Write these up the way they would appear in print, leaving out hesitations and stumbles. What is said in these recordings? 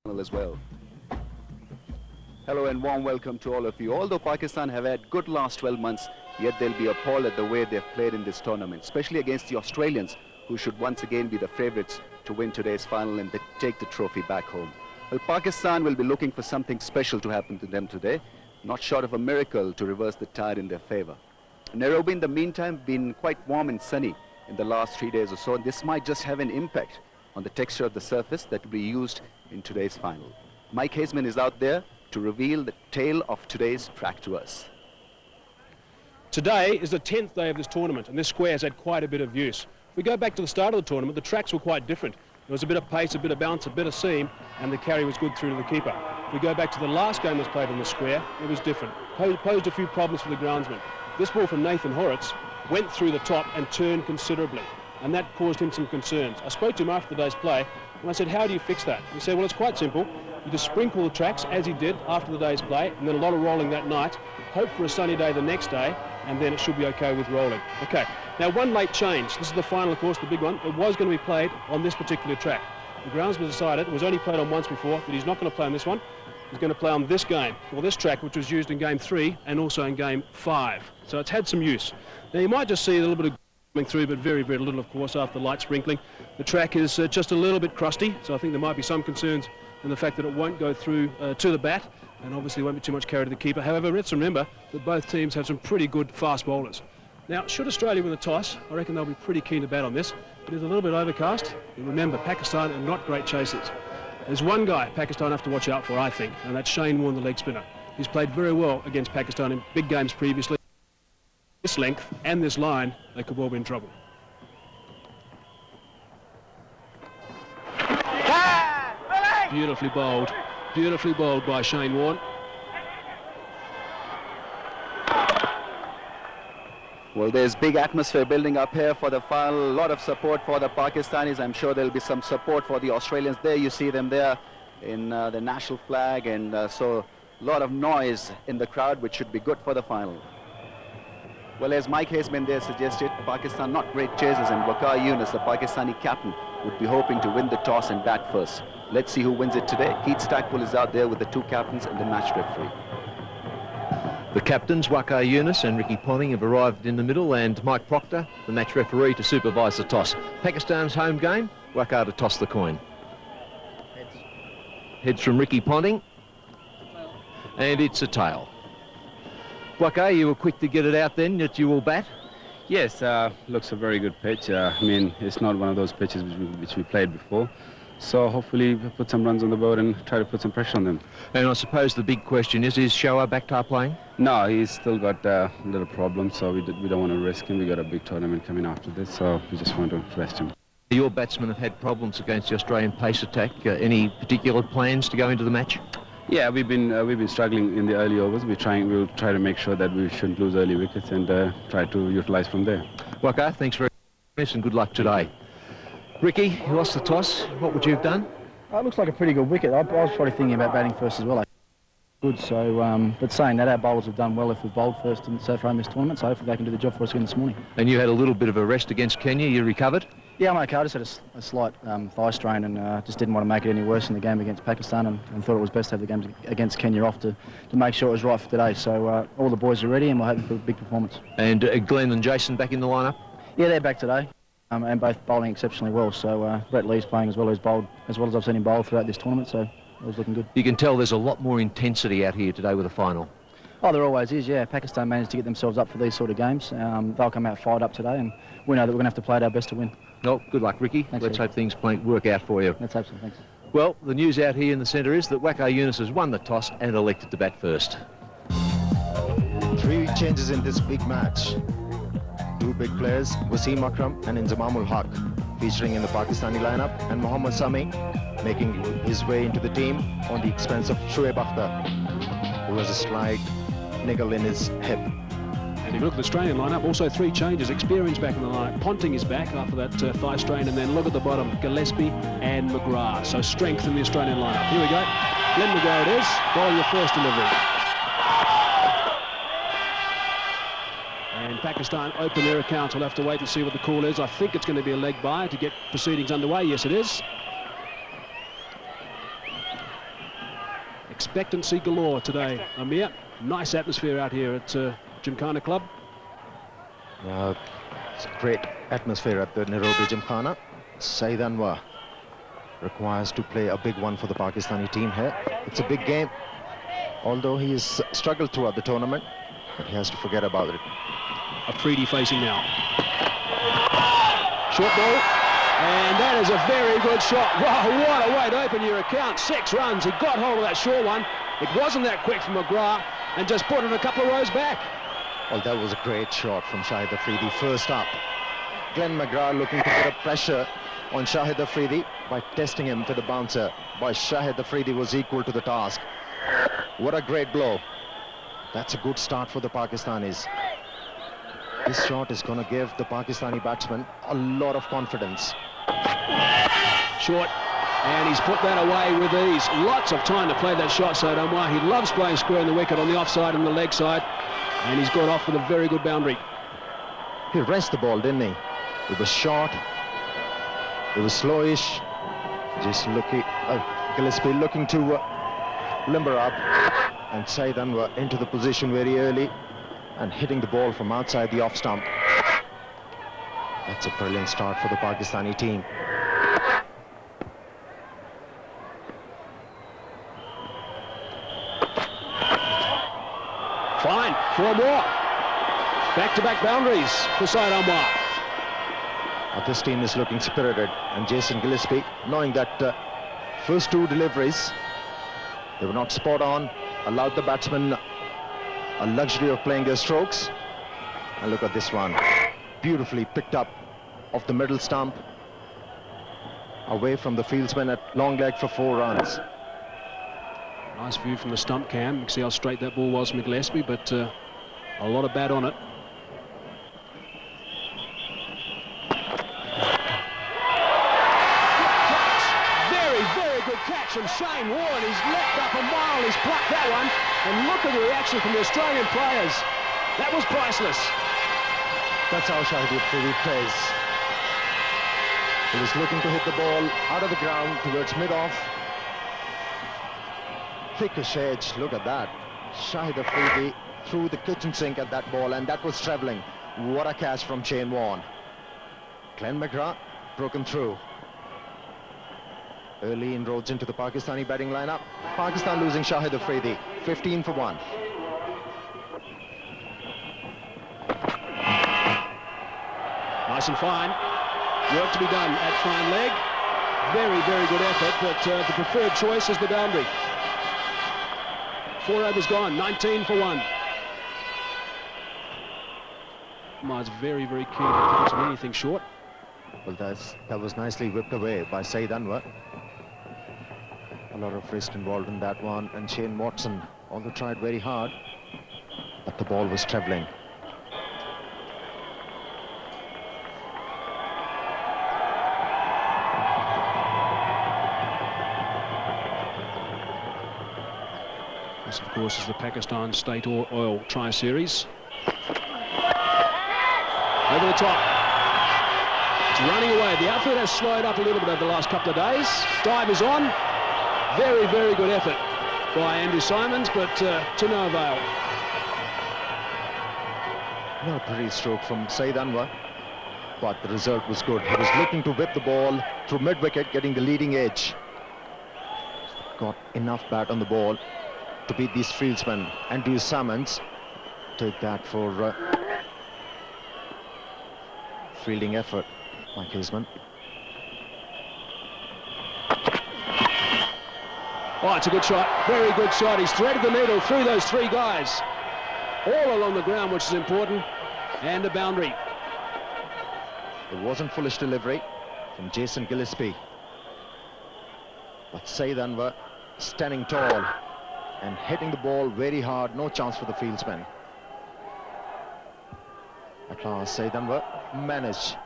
as well. Hello and warm welcome to all of you. Although Pakistan have had good last 12 months, yet they'll be appalled at the way they've played in this tournament, especially against the Australians, who should once again be the favourites to win today's final and take the trophy back home. Well, Pakistan will be looking for something special to happen to them today, not short of a miracle to reverse the tide in their favour. Nairobi, in the meantime, been quite warm and sunny in the last 3 days or so, and this might just have an impact on the texture of the surface that will be used in today's final. Mike Haseman is out there to reveal the tale of today's track to us. Today is the 10th day of this tournament, and this square has had quite a bit of use. If we go back to the start of the tournament, the tracks were quite different. There was a bit of pace, a bit of bounce, a bit of seam, and the carry was good through to the keeper. If we go back to the last game that was played on the square, it was different. Posed a few problems for the groundsman. This ball from Nathan Horitz went through the top and turned considerably, and that caused him some concerns. I spoke to him after the day's play, and I said, how do you fix that? He said, well, it's quite simple. You just sprinkle the tracks, as he did after the day's play, and then a lot of rolling that night, hope for a sunny day the next day, and then it should be okay with rolling. Okay, now one late change. This is the final, of course, the big one. It was going to be played on this particular track. The groundsman decided, it was only played on once before, that he's not going to play on this one. He's going to play on this game, or this track, which was used in game 3 and also in game 5. So it's had some use. Now you might just see a little bit of coming through, but very, very little, of course, after light sprinkling. The track is just a little bit crusty, so I think there might be some concerns in the fact that it won't go through to the bat, and obviously won't be too much carry to the keeper. However, let's remember that both teams have some pretty good fast bowlers. Now, should Australia win the toss, I reckon they'll be pretty keen to bat on this. It is a little bit overcast, and remember, Pakistan are not great chasers. There's one guy Pakistan have to watch out for, I think, and that's Shane Warne, the leg spinner. He's played very well against Pakistan in big games previously. This length and this line, they could well be in trouble. Beautifully bowled by Shane Warne. Well, there's big atmosphere building up here for the final. A lot of support for the Pakistanis. I'm sure there'll be some support for the Australians. There you see them there in the national flag, and so a lot of noise in the crowd, which should be good for the final. Well, as Mike Haseman there suggested, Pakistan not great chasers, and Waqar Younis, the Pakistani captain, would be hoping to win the toss and bat first. Let's see who wins it today. Keith Stackpole is out there with the two captains and the match referee. The captains, Waqar Younis and Ricky Ponting, have arrived in the middle, and Mike Proctor, the match referee, to supervise the toss. Pakistan's home game, Waqar to toss the coin. Heads from Ricky Ponting, and it's a tail. Waqar, you were quick to get it out then, that you will bat? Yes, looks a very good pitch. I mean, it's not one of those pitches which we played before. So hopefully we'll put some runs on the board and try to put some pressure on them. And I suppose the big question is Shoaib Akhtar playing? No, he's still got a little problem, so we don't want to risk him. We got a big tournament coming after this, so we just want to rest him. Your batsmen have had problems against the Australian pace attack. Any particular plans to go into the match? Yeah, we've been struggling in the early overs. We'll try to make sure that we shouldn't lose early wickets and try to utilise from there. Waqar, thanks very much and good luck today. Ricky, you lost the toss. What would you have done? It looks like a pretty good wicket. I was probably thinking about batting first as well. Good, so, but saying that, our bowlers have done well if we've bowled first and so far in this tournament, so hopefully they can do the job for us again this morning. And you had a little bit of a rest against Kenya. You recovered? Yeah, I'm okay. I just had a slight thigh strain and just didn't want to make it any worse in the game against Pakistan, and thought it was best to have the game against Kenya off to make sure it was right for today. So all the boys are ready and we're hoping for a big performance. And Glenn and Jason back in the lineup? Yeah, they're back today. And both bowling exceptionally well. So Brett Lee's playing as well as I've seen him bowl throughout this tournament. So it was looking good. You can tell there's a lot more intensity out here today with the final. Oh, there always is. Yeah, Pakistan managed to get themselves up for these sort of games. They'll come out fired up today, and we know that we're going to have to play our best to win. Well, good luck, Ricky. Thanks, Let's hope things work out for you. Let's hope so. Thanks. Well, the news out here in the centre is that Waqar Younis has won the toss and elected to bat first. 3 changes in this big match. 2 big players, Wasim Akram and Inzamamul Haq, featuring in the Pakistani lineup, and Mohammad Sami making his way into the team on the expense of Shoaib Akhtar, who has a slight niggle in his hip. And if you look at the Australian lineup, also 3 changes. Experience back in the lineup. Ponting is back after that thigh strain, and then look at the bottom, Gillespie and McGrath. So strength in the Australian lineup. Here we go. Glenn McGrath it is, bowling the first delivery. And Pakistan open their accounts. We'll have to wait and see what the call is. I think it's going to be a leg by to get proceedings underway. Yes, it is. Expectancy galore today, Amir. Nice atmosphere out here at Gymkhana Club. It's a great atmosphere at the Nairobi Gymkhana. Saeed Anwar requires to play a big one for the Pakistani team here. It's a big game, although he has struggled throughout the tournament, but he has to forget about it. Afridi facing now. Short ball, and that is a very good shot. Wow, what a way to open your account. 6 runs, he got hold of that short one. It wasn't that quick from McGrath, and just put it a couple of rows back. Well, that was a great shot from Shahid Afridi first up. Glenn McGrath looking to put a pressure on Shahid Afridi by testing him to the bouncer. But Shahid Afridi was equal to the task. What a great blow. That's a good start for the Pakistanis. This shot is going to give the Pakistani batsman a lot of confidence. Short, and he's put that away with ease. Lots of time to play that shot, Saeed Anwar. He loves playing square in the wicket on the offside and the leg side, and he's got off with a very good boundary. He rested the ball, didn't he? It was short, it was slowish. Just looking, Gillespie looking to limber up, and Saeed Anwar into the position very early and hitting the ball from outside the off stump. That's a brilliant start for the Pakistani team. Fine, 4 more. Back-to-back boundaries for Saeed Anwar. This team is looking spirited, and Jason Gillespie, knowing that first 2 deliveries, they were not spot on, allowed the batsmen a luxury of playing their strokes. And look at this one, beautifully picked up off the middle stump, away from the fieldsman at long leg for 4 runs. Nice view from the stump cam. You can see how straight that ball was from Gillespie, but a lot of bat on it. Catch, and Shane Warne, he's leapt up a mile, he's plucked that one, and look at the reaction from the Australian players. That was priceless. That's how Shahid Afridi plays. He was looking to hit the ball out of the ground towards mid-off. Thickish edge, look at that. Shahid Afridi threw the kitchen sink at that ball, and that was travelling. What a catch from Shane Warne. Glenn McGrath broken through. Early inroads into the Pakistani batting lineup. Pakistan losing Shahid Afridi, 15 for 1. Nice and fine. Work to be done at fine leg. Very, very good effort, but the preferred choice is the boundary. 4 overs gone, 19 for 1. Mar's very, very keen to punch on anything short. Well, that was nicely whipped away by Saeed Anwar. A lot of risk involved in that one, and Shane Watson, although tried very hard, but the ball was travelling. This, of course, is the Pakistan State Oil Tri-Series. Over the top. It's running away. The outfield has slowed up a little bit over the last couple of days. Dive is on. Very, very good effort by Andrew Simons, but to no avail. Not a pretty stroke from Saeed Anwar, but the result was good. He was looking to whip the ball through mid-wicket, getting the leading edge. Got enough bat on the ball to beat these fieldsmen. Andrew Simons take that for fielding effort by Kisman. Oh, it's a good shot. Very good shot. He's threaded the needle through those 3 guys. All along the ground, which is important. And a boundary. It wasn't foolish delivery from Jason Gillespie. But Saeed Anwar standing tall and hitting the ball very hard. No chance for the fieldsman. At last, Saeed Anwar managed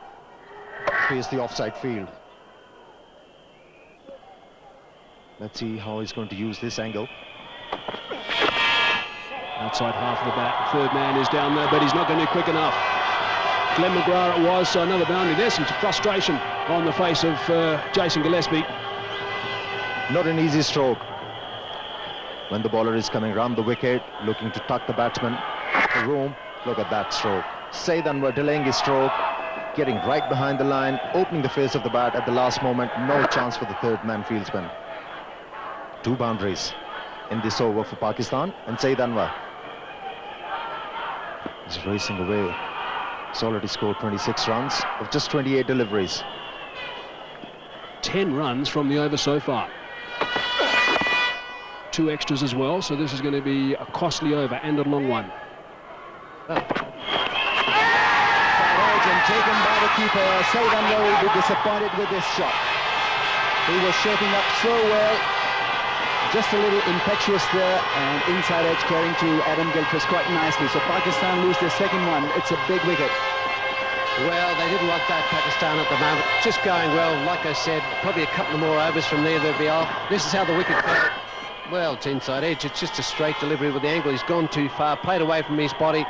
to face the offside field. Let's see how he's going to use this angle. Outside half of the bat. Third man is down there, but he's not going to be quick enough. Glenn McGrath it was, so another boundary. There's some frustration on the face of Jason Gillespie. Not an easy stroke. when the bowler is coming round the wicket, looking to tuck the batsman the room. Look at that stroke. Saeed Anwar delaying his stroke, getting right behind the line, opening the face of the bat at the last moment. No chance for the third man fieldsman. 2 boundaries in this over for Pakistan, and Saeed Anwar is racing away. He's already scored 26 runs of just 28 deliveries. 10 runs from the over so far. 2 extras as well, so this is going to be a costly over and a long one. And taken by the keeper. Saeed Anwar will be disappointed with this shot. He was shaping up so well. Just a little impetuous there, and inside edge carrying to Adam Gilchrist quite nicely. So Pakistan lose their second one. It's a big wicket. Well, they didn't want that, Pakistan, at the moment. Just going well, like I said, probably a couple of more overs from there, they'll be off. This is how the wicket fell. Well, it's inside edge. It's just a straight delivery with the angle. He's gone too far, played away from his body.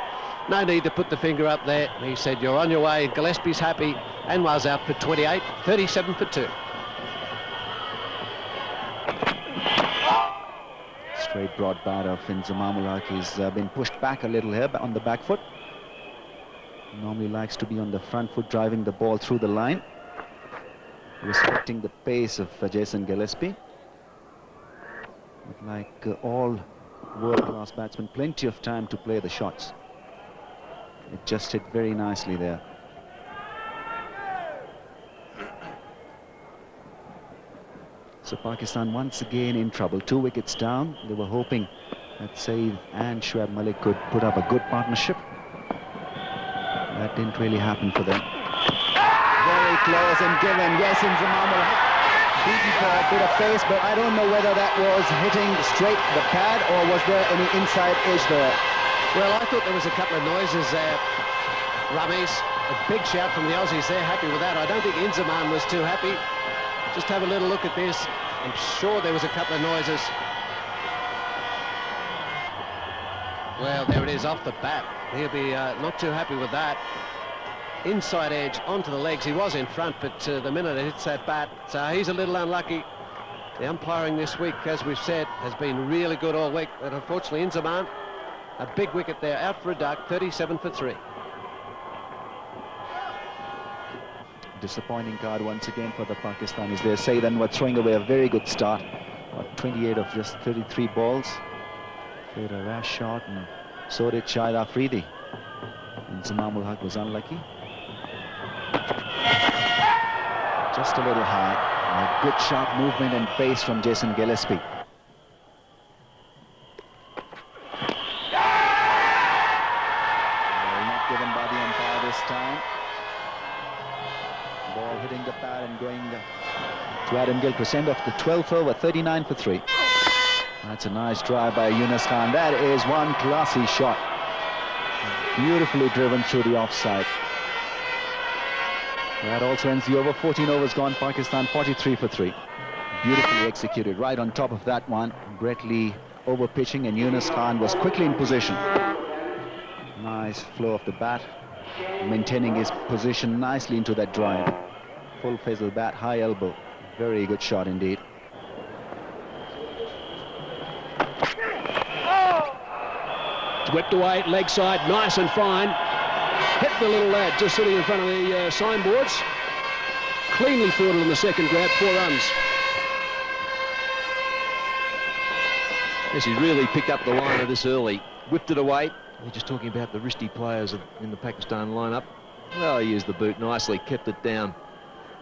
No need to put the finger up there. He said, you're on your way. Gillespie's happy. Anwar's out for 28, 37 for 2. Straight broad bat of Inzamam ul Haq. He's been pushed back a little here on the back foot. Normally likes to be on the front foot, driving the ball through the line, respecting the pace of Jason Gillespie. But like all world-class batsmen, plenty of time to play the shots. It just hit very nicely there. So Pakistan once again in trouble. 2 wickets down. They were hoping that Saeed and Shoaib Malik could put up a good partnership. That didn't really happen for them. Very close and given. Yes, Inzamam ul Haq beaten for a bit of pace, but I don't know whether that was hitting straight the pad or was there any inside edge there. Well, I thought there was a couple of noises there, Rummies. A big shout from the Aussies. They're happy with that. I don't think Inzamam was too happy. Just have a little look at this. I'm sure there was a couple of noises. Well, there it is off the bat. He'll be not too happy with that. Inside edge onto the legs. He was in front, but the minute it hits that bat, so he's a little unlucky. The umpiring this week, as we've said, has been really good all week, but unfortunately Inzamam, a big wicket there, out for a duck, 37 for 3. Disappointing card once again for the Pakistanis there. Saeed Anwar throwing away a very good start. 28 of just 33 balls. Played a rash shot, and so did Shahid Afridi. Inzamam ul Haq was unlucky. Just a little high. A good sharp movement and pace from Jason Gillespie. Not given by the umpire this time. Ball hitting the pad and going to Adam Gilchrist. End of the 12th over, 39 for 3. That's a nice drive by Younis Khan. That is one classy shot. Beautifully driven through the offside. That also ends the over. 14 overs gone. Pakistan 43 for 3. Beautifully executed. Right on top of that one, Brett Lee over pitching, and Younis Khan was quickly in position. Nice flow of the bat, maintaining his position nicely into that drive. Full phase of the bat, high elbow. Very good shot indeed. Whipped away, leg side, nice and fine. Hit the little lad just sitting in front of the signboards. Cleanly fielded in the second grab, 4 runs. Yes, he really picked up the liner this early. Whipped it away. We're just talking about the wristy players in the Pakistan lineup. Well, he used the boot nicely, kept it down.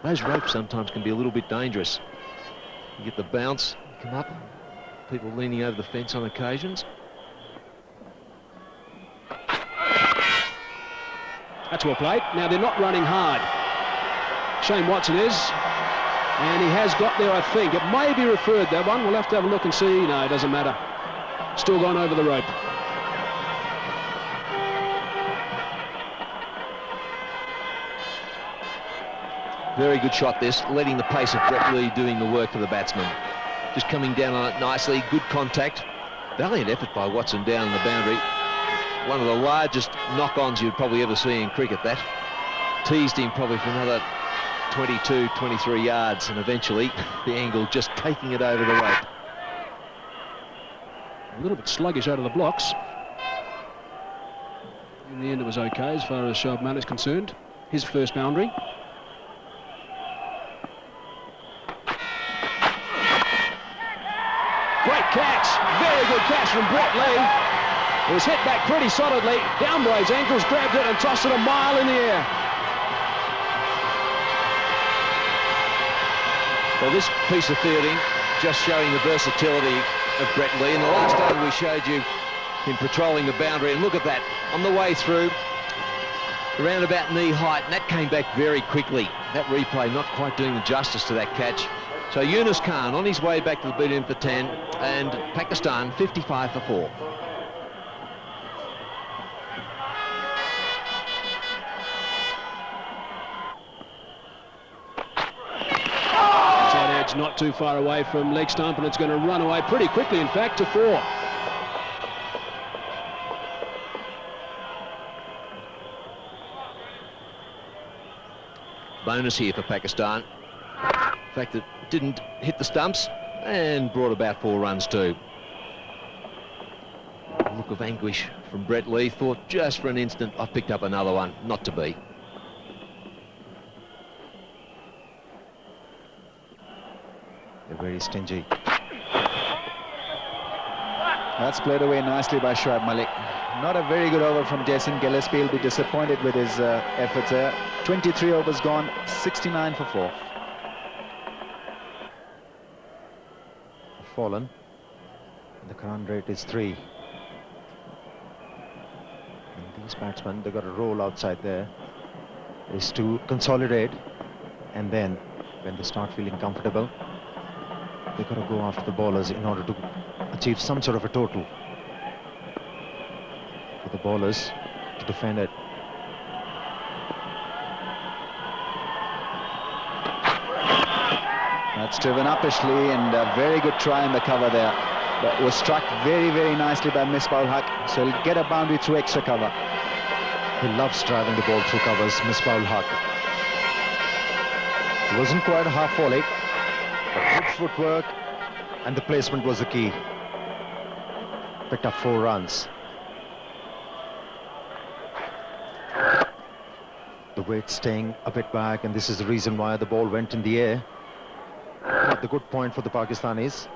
Those ropes sometimes can be a little bit dangerous. You get the bounce, come up, people leaning over the fence on occasions. That's well played. Now they're not running hard. Shane Watson is, and he has got there, I think. It may be referred, that one. We'll have to have a look and see. No, it doesn't matter. Still gone over the rope. Very good shot this, letting the pace of Brett Lee doing the work for the batsman. Just coming down on it nicely, good contact. Valiant effort by Watson down in the boundary. One of the largest knock-ons you'd probably ever see in cricket, that. Teased him probably for another 22, 23 yards, and eventually the angle just taking it over the rope. A little bit sluggish out of the blocks. In the end, it was okay as far as Shoaib Malik is concerned. His first boundary. Great catch. Very good catch from Brett Lee. It was hit back pretty solidly. Down by his ankles, grabbed it and tossed it a mile in the air. Well, this piece of fielding just showing the versatility of Brett Lee. In the last over we showed you him patrolling the boundary, and look at that, on the way through, around about knee height, and that came back very quickly. That replay not quite doing the justice to that catch. So Younis Khan on his way back to the beat-in for 10, and Pakistan 55 for 4. Side edge not too far away from leg stump, and it's going to run away pretty quickly, in fact, to 4. Bonus here for Pakistan. The fact that it didn't hit the stumps and brought about 4 runs too. A look of anguish from Brett Lee. Thought just for an instant I picked up another one. Not to be. They're very stingy. That's played away nicely by Shoaib Malik. Not a very good over from Jason Gillespie. He'll be disappointed with his efforts there. 23 overs gone, 69 for 4. Fallen. And the current rate is 3. And these batsmen, they've got a roll outside there. Is to consolidate, and then when they start feeling comfortable, they've got to go after the bowlers in order to achieve some sort of a total for the bowlers to defend it. That's driven uppishly, and a very good try in the cover there. But was struck very, very nicely by Misbah-ul-Haq, so he'll get a boundary through extra cover. He loves driving the ball through covers, Misbah-ul-Haq. It wasn't quite a half volley, but good footwork, and the placement was the key. Picked up 4 runs. The weight staying a bit back, and this is the reason why the ball went in the air. Not the good point for the Pakistanis.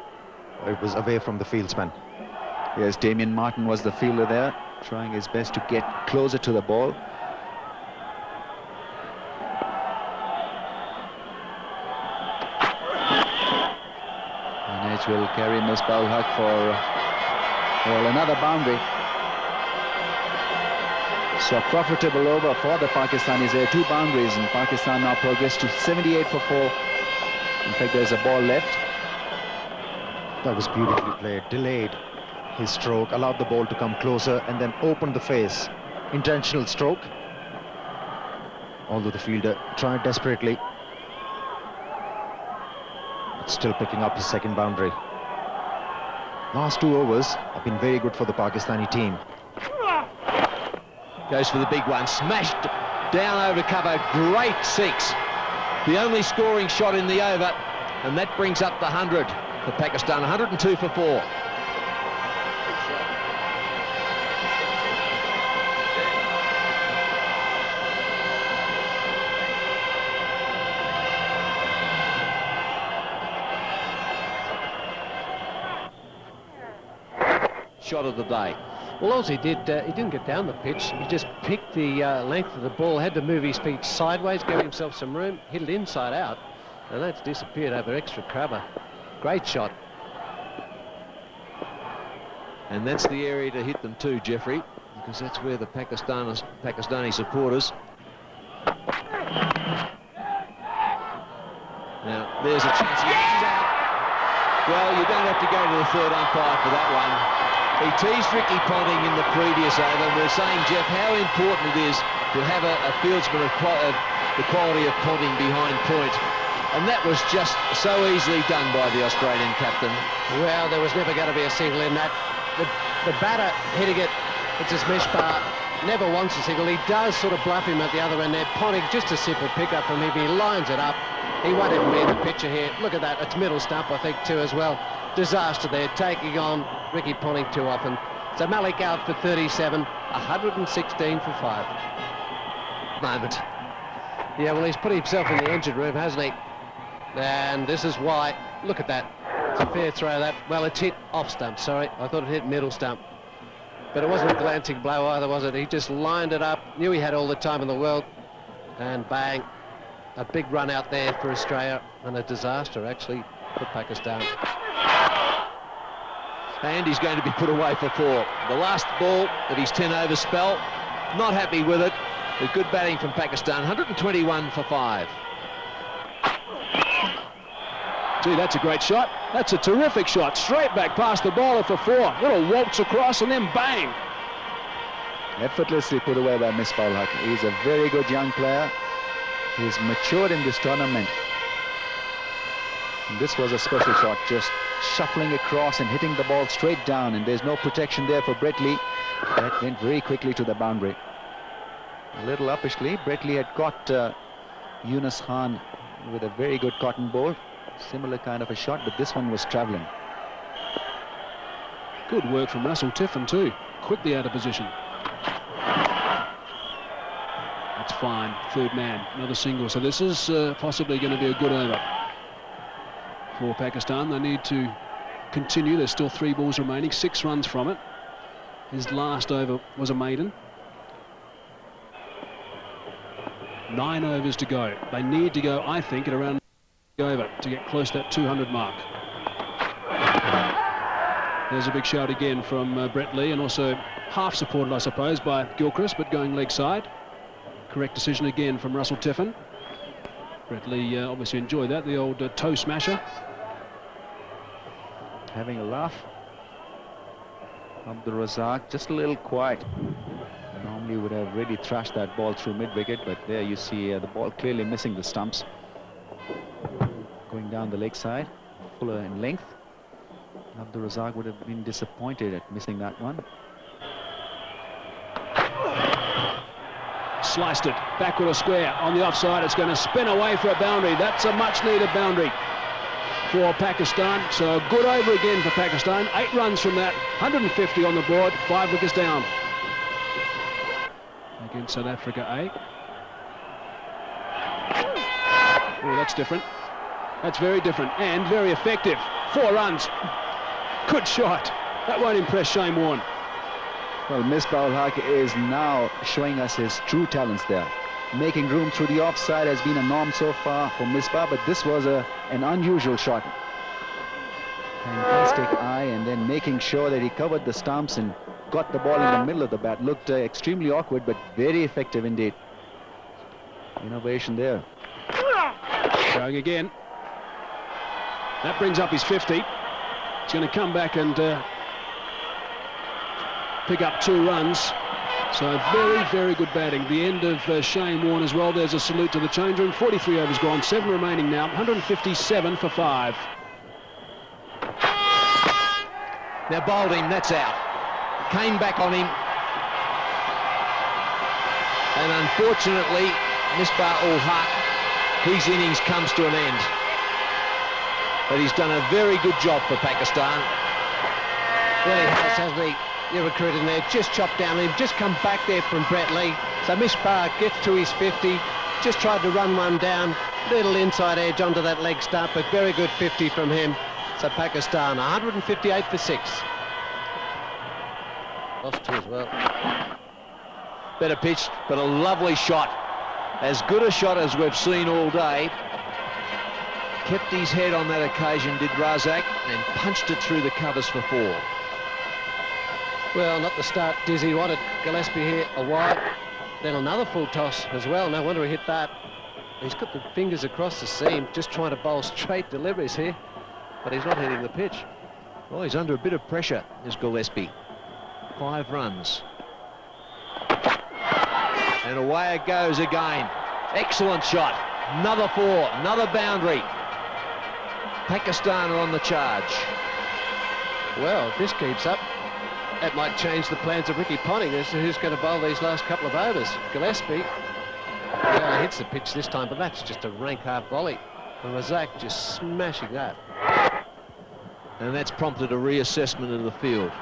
It was away from the fieldsman. Yes, Damien Martin was the fielder there, trying his best to get closer to the ball. And Edge will carry Misbah-ul-Haq for well, another boundary. So a profitable over for the Pakistanis. There are 2 boundaries, and Pakistan now progress to 78 for 4. In fact, there's a ball left. That was beautifully played. Delayed his stroke, allowed the ball to come closer, and then opened the face. Intentional stroke. Although the fielder tried desperately, but still picking up his second boundary. Last 2 overs have been very good for the Pakistani team. Goes for the big one. Smashed down over cover. Great 6. The only scoring shot in the over, and that brings up the 100 for Pakistan. 102 for 4. Shot of the day. Well, all he did, he didn't get down the pitch. He just picked the length of the ball, had to move his feet sideways, gave himself some room, hit it inside out, and that's disappeared over extra cover. Great shot. And that's the area to hit them too, Jeffrey, because that's where the Pakistani supporters. Now, there's a chance. He edges out. Well, you don't have to go to the 3rd umpire for that one. He teased Ricky Ponting in the previous over. We're saying, Jeff, how important it is to have a fieldsman of the quality of Ponting behind point. And that was just so easily done by the Australian captain. Well, there was never going to be a single in that. The batter hitting it, it's his Misbah, never wants a single. He does sort of bluff him at the other end there. Ponting, just a simple pick-up from him. He lines it up. He won't even be in the picture here. Look at that. It's middle stump, I think, too, as well. disaster there, taking on Ricky Ponting too often. So Malik out for 37, 116 for 5. Moment. Yeah, well, he's put himself in the engine room, hasn't he? And this is why. Look at that. It's a fair throw, that. Well, it's hit off stump, sorry. I thought it hit middle stump. But it wasn't a glancing blow either, was it? He just lined it up, knew he had all the time in the world, and bang. A big run out there for Australia, and a disaster, actually, for Pakistan. And he's going to be put away for 4. The last ball of his 10-over spell. Not happy with it. But good batting from Pakistan. 121 for 5. Gee, that's a great shot. That's a terrific shot. Straight back past the bowler for 4. Little waltz across and then bang. Effortlessly put away by Misbah ul Haq. He's a very good young player. He's matured in this tournament. And this was a special shot, just shuffling across and hitting the ball straight down, and there's no protection there for Brett Lee. That went very quickly to the boundary. A little uppishly, Brett Lee had caught Younis Khan with a very good cotton ball. Similar kind of a shot, but this one was travelling. Good work from Russell Tiffin too. Quickly out of position. That's fine. Third man, another single. So this is possibly going to be a good over for Pakistan. They need to continue. There's still 3 balls remaining, 6 runs from it. His last over was a maiden. 9 overs to go. They need to go, I think, at around over to get close to that 200 mark. There's a big shout again from Brett Lee, and also half supported, I suppose, by Gilchrist, but going leg side. Correct decision again from Russell Tiffin. Brett Lee obviously enjoyed that, the old toe smasher. Having a laugh. Abdul Razzaq just a little quiet. Normally would have really thrashed that ball through mid-wicket, but there you see the ball clearly missing the stumps. Going down the leg side, fuller in length. Abdul Razzaq would have been disappointed at missing that one. Sliced it, backward or square, on the offside. It's going to spin away for a boundary. That's a much-needed boundary for Pakistan. So a good over again for Pakistan. 8 runs from that, 150 on the board, 5 wickets down. Against South Africa, Oh, that's different. That's very different and very effective. 4 runs. Good shot. That won't impress Shane Warne. Well, Misbah ul Haq is now showing us his true talents there. Making room through the offside has been a norm so far for Misbah, but this was an unusual shot. Fantastic eye, and then making sure that he covered the stumps and got the ball in the middle of the bat. Looked extremely awkward, but very effective indeed. Innovation there. Going again. That brings up his 50. He's going to come back and pick up 2 runs. So very, very good batting. The end of Shane Warne as well. There's a salute to the change room. 43 overs gone, 7 remaining now. 157 for 5. Now bowled him, that's out. Came back on him. And unfortunately, Misbah ul Haq, his innings comes to an end. But he's done a very good job for Pakistan. Well, he has, hasn't he? Your recruit in there, just chopped down him, just come back there from Brett Lee. So Misbah gets to his 50, just tried to run one down, little inside edge onto that leg stump, but very good 50 from him. So Pakistan, 158 for 6. Lost 2 as well. Better pitched, but a lovely shot. As good a shot as we've seen all day. Kept his head on that occasion, did Razzaq, and punched it through the covers for 4. Well, not the start Dizzy wanted. Gillespie here, a wide. Then another full toss as well. No wonder he hit that. He's got the fingers across the seam, just trying to bowl straight deliveries here. But he's not hitting the pitch. Well, he's under a bit of pressure, is Gillespie. 5 runs. And away it goes again. Excellent shot. Another 4, another boundary. Pakistan are on the charge. Well, if this keeps up, that might change the plans of Ricky Ponting as to who's going to bowl these last couple of overs. Gillespie, he only hits the pitch this time, but that's just a rank half volley. And Razzaq just smashing that. And that's prompted a reassessment of the field.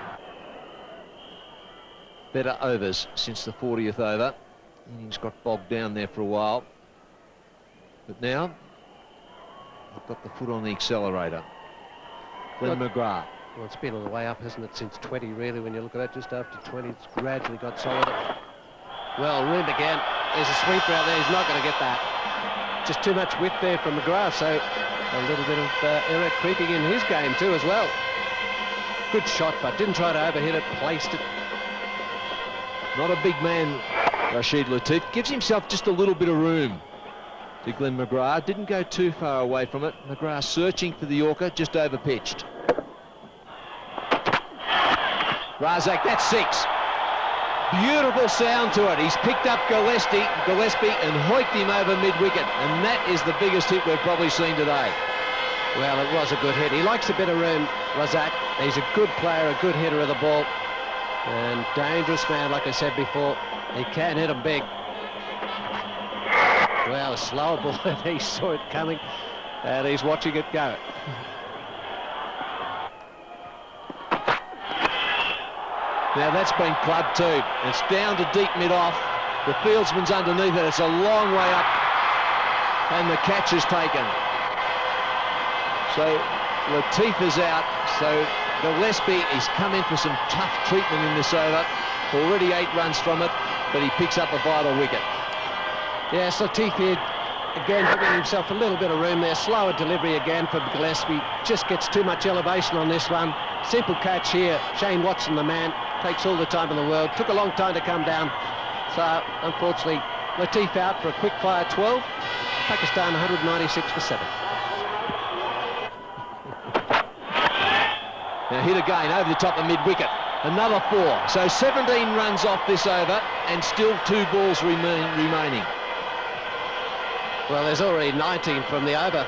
Better overs since the 40th over. Innings got bogged down there for a while. But now, they've got the foot on the accelerator. Glenn McGrath. Well, it's been on the way up, hasn't it, since 20, really, when you look at it. Just after 20, it's gradually got solid. Well, room again. There's a sweeper out there. He's not going to get that. Just too much width there from McGrath, so a little bit of error creeping in his game, too, as well. Good shot, but didn't try to overhit it, placed it. Not a big man, Rashid Latif. Gives himself just a little bit of room to Glenn McGrath. Didn't go too far away from it. McGrath searching for the Yorker, just over-pitched. Razzaq, that's 6. Beautiful sound to it. He's picked up Gillespie and hoiked him over mid-wicket. And that is the biggest hit we've probably seen today. Well, it was a good hit. He likes a bit of room, Razzaq. He's a good player, a good hitter of the ball. And dangerous man, like I said before. He can hit him big. Well, a slower ball, he saw it coming, and he's watching it go. Now that's been clubbed too. It's down to deep mid-off. The fieldsman's underneath it. It's a long way up, and the catch is taken. So Latif is out. So Gillespie, he's come in for some tough treatment in this over. Already 8 runs from it, but he picks up a vital wicket. Yes, Latif here, again, giving himself a little bit of room there. Slower delivery again for Gillespie. Just gets too much elevation on this one. Simple catch here. Shane Watson, the man, takes all the time in the world. Took a long time to come down. So, unfortunately, Latif out for a quick fire 12. Pakistan 196 for 7. Now hit again over the top of mid-wicket. Another 4. So 17 runs off this over and still 2 balls remaining. Well, there's already 19 from the over.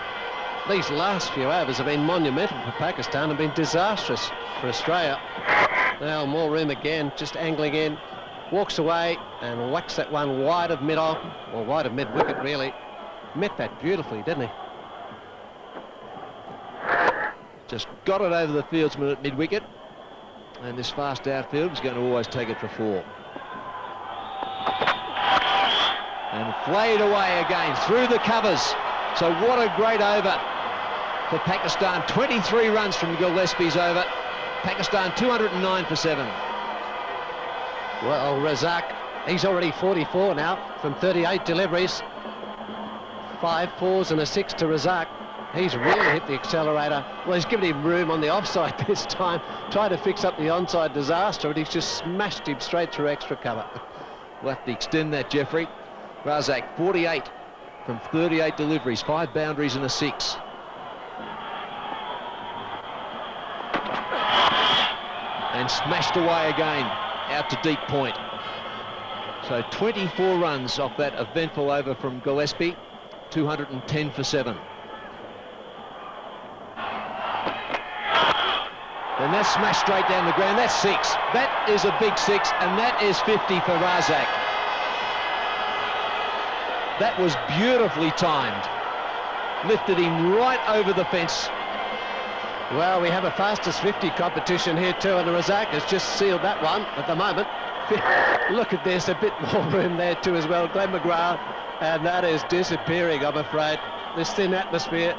These last few overs have been monumental for Pakistan and been disastrous for Australia. Now more room again, just angling in. Walks away and whacks that one wide of mid-off, or wide of mid-wicket really. Met that beautifully, didn't he? Just got it over the fieldsman at mid-wicket. And this fast outfield is going to always take it for 4. And flayed away again through the covers. So what a great over for Pakistan. 23 runs from Gillespie's over. Pakistan 209 for 7. Well, Razzaq, he's already 44 now from 38 deliveries. 5 4s and a 6 to Razzaq. He's really hit the accelerator. Well, he's given him room on the offside this time. Tried to fix up the onside disaster, and he's just smashed him straight through extra cover. We'll have to extend that, Jeffrey. Razzaq, 48 from 38 deliveries, 5 boundaries and a 6. And smashed away again, out to deep point. So 24 runs off that eventful over from Gillespie, 210 for 7. And that's smashed straight down the ground. That's 6. That is a big 6, and that is 50 for Razzaq. That was beautifully timed. Lifted him right over the fence. Well, we have a fastest 50 competition here too, and Razzaq has just sealed that one at the moment. Look at this, a bit more room there too as well. Glenn McGrath, and that is disappearing, I'm afraid. This thin atmosphere.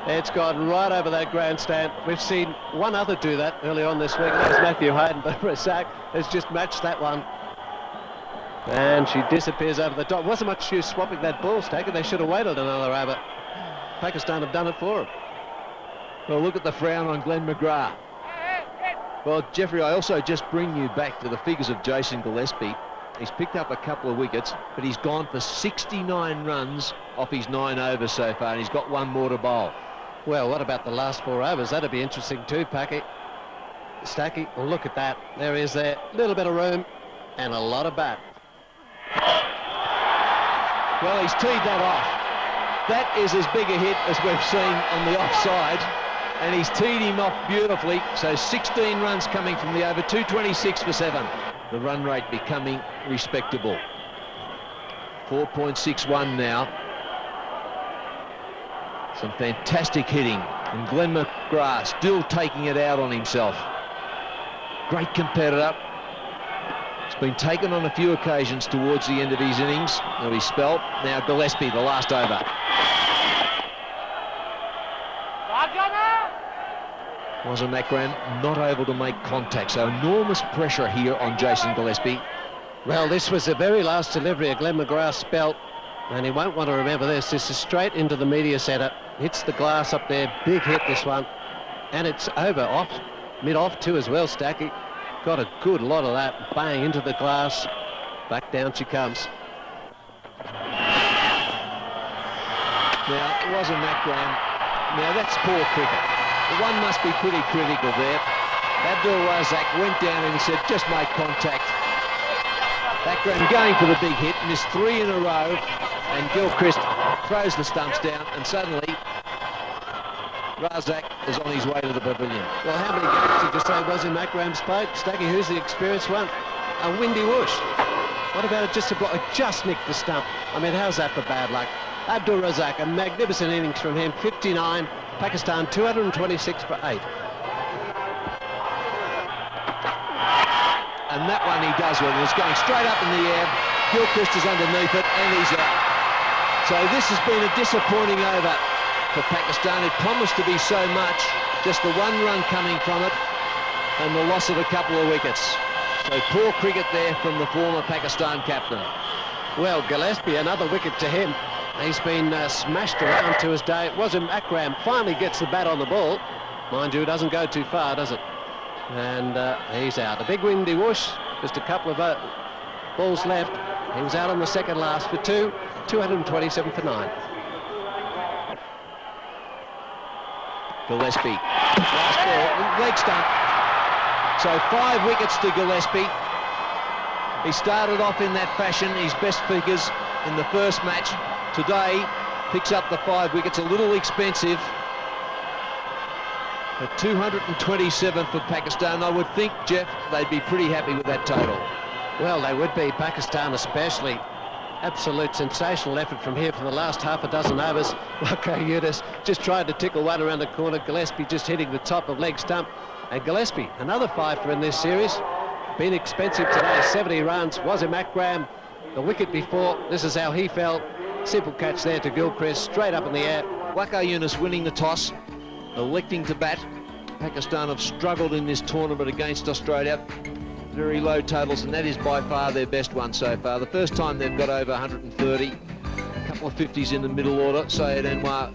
It's gone right over that grandstand. We've seen one other do that earlier on this week. That was Matthew Hayden, but Razzaq has just matched that one. And she disappears over the top. Wasn't much use swapping that ball, Stacker. They should have waited another over. Pakistan have done it for him. Well, look at the frown on Glenn McGrath. Well, Jeffrey, I also just bring you back to the figures of Jason Gillespie. He's picked up a couple of wickets, but he's gone for 69 runs off his 9 overs so far, and he's got 1 more to bowl. Well, what about the last 4 overs? That'd be interesting too, Packy. Stacky, well, look at that. There is a little bit of room and a lot of bat. Well, he's teed that off. That is as big a hit as we've seen on the offside, and he's teed him off beautifully. So 16 runs coming from the over, 226 for 7. The run rate becoming respectable. 4.61 now. Some fantastic hitting And Glenn McGrath still taking it out on himself. Great competitor. It's been taken on a few occasions towards the end of his innings, or his spell. Now Gillespie, the last over. Wasim Akram not able to make contact, so enormous pressure here on Jason Gillespie. Well, this was the very last delivery of Glenn McGrath's spell, and he won't want to remember this. This is straight into the media centre. Hits the glass up there. Big hit, this one. And it's over, off, mid-off too as well, Stacky. Got a good lot of that. Bang into the glass. Back down she comes. Now, Wasim Akram, now that's poor cricket. One must be pretty critical there. Abdul Razzaq went down and he said, just make contact. Akram going for the big hit, missed 3 in a row, and Gilchrist throws the stumps down, and suddenly Razzaq is on his way to the pavilion. Well, how many games did you say Wasim Akram played? Stacky, who's the experienced one? A windy whoosh. What about it just a block? It just nicked the stump. I mean, how's that for bad luck? Abdul Razzaq, a magnificent innings from him, 59. Pakistan 226 for 8. And that one he does well. It's going straight up in the air. Gilchrist is underneath it, and he's out. So this has been a disappointing over for Pakistan. It promised to be so much. Just the 1 run coming from it, and the loss of a couple of wickets. So poor cricket there from the former Pakistan captain. Well, Gillespie, another wicket to him. He's been smashed around to his day. Wasim Akram finally gets the bat on the ball. Mind you, it doesn't go too far, does it? And he's out. A big windy whoosh. Just a couple of balls left. He was out on the second last for 2. 227 for 9. Gillespie. Last ball. Leg stump. So 5 wickets to Gillespie. He started off in that fashion. His best figures in the first match. Today picks up the 5 wickets, a little expensive. At 227 for Pakistan, I would think, Jeff, they'd be pretty happy with that total. Well, they would be, Pakistan especially. Absolute sensational effort from here for the last half a dozen overs. Waqar Younis just tried to tickle one around the corner. Gillespie just hitting the top of leg stump. And Gillespie, another 5 in this series. Been expensive today, 70 runs. Wasim Akram, the wicket before. This is how he fell. Simple catch there to Gilchrist, straight up in the air. Waqar Younis winning the toss, electing to bat. Pakistan have struggled in this tournament against Australia. Very low totals, and that is by far their best one so far. The first time they've got over 130. A couple of 50s in the middle order. Sayed Anwar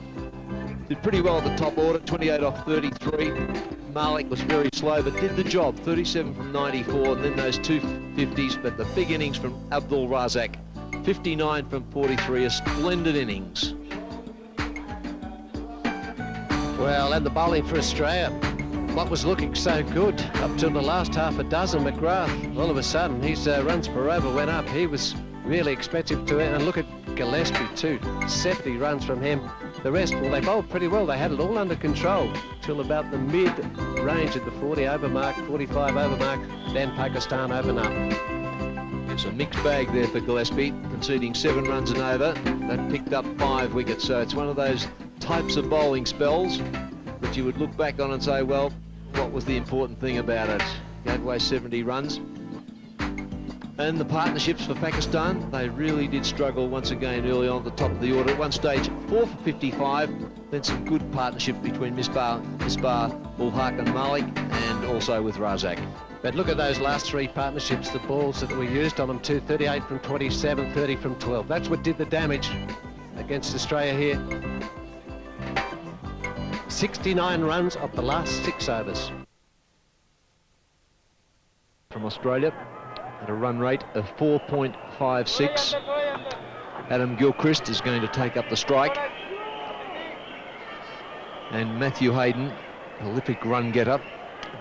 did pretty well at the top order, 28 off 33. Malik was very slow, but did the job, 37 from 94, and then those 2 50s, but the big innings from Abdul Razzaq. 59 from 43, a splendid innings. Well, and the bowling for Australia, what was looking so good up till the last half a dozen. McGrath, all of a sudden, his runs per over went up. He was really expensive to it. And look at Gillespie too, 70 runs from him. The rest, well, they bowled pretty well. They had it all under control till about the mid-range of the 40 over mark, 45 over mark. Then Pakistan opened up. It's a mixed bag there for Gillespie, conceding 7 runs and over. That picked up 5 wickets, so it's one of those types of bowling spells that you would look back on and say, well, what was the important thing about it? Gave away 70 runs. And the partnerships for Pakistan, they really did struggle once again early on at the top of the order. At one stage, 4 for 55, then some good partnership between Misbah, Ul Haq and Malik, and also with Razzaq. But look at those last 3 partnerships, the balls that were used on them too, 38 from 27, 30 from 12. That's what did the damage against Australia here. 69 runs of the last 6 overs. From Australia at a run rate of 4.56. Adam Gilchrist is going to take up the strike. And Matthew Hayden, prolific run getter,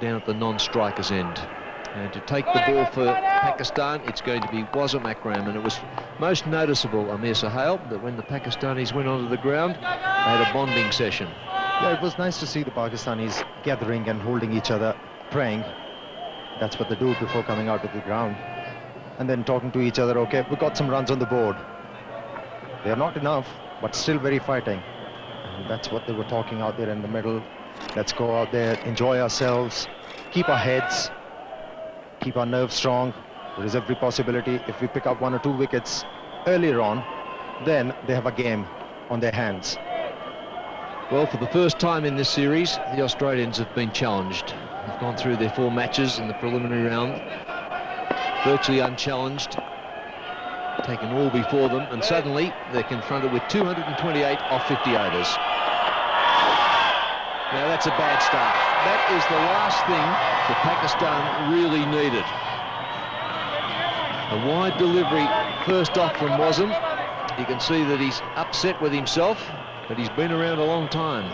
down at the non-striker's end. And to take the ball for Pakistan, it's going to be Wasim Akram, and it was most noticeable, Amir Sahel, that when the Pakistanis went onto the ground, they had a bonding session. Yeah, it was nice to see the Pakistanis gathering and holding each other, praying. That's what they do before coming out of the ground. And then talking to each other, okay, we got some runs on the board. They are not enough, but still very fighting. And that's what they were talking out there in the middle. Let's go out there, enjoy ourselves, keep our heads, keep our nerves strong. There is every possibility if we pick up 1 or 2 wickets earlier on, then they have a game on their hands. Well, for the first time in this series, the Australians have been challenged. They've gone through their 4 matches in the preliminary round, virtually unchallenged, taken all before them, and suddenly they're confronted with 228 off 50 overs. Now that's a bad start. That is the last thing that Pakistan really needed. A wide delivery first off from Wasim. You can see that he's upset with himself, but he's been around a long time.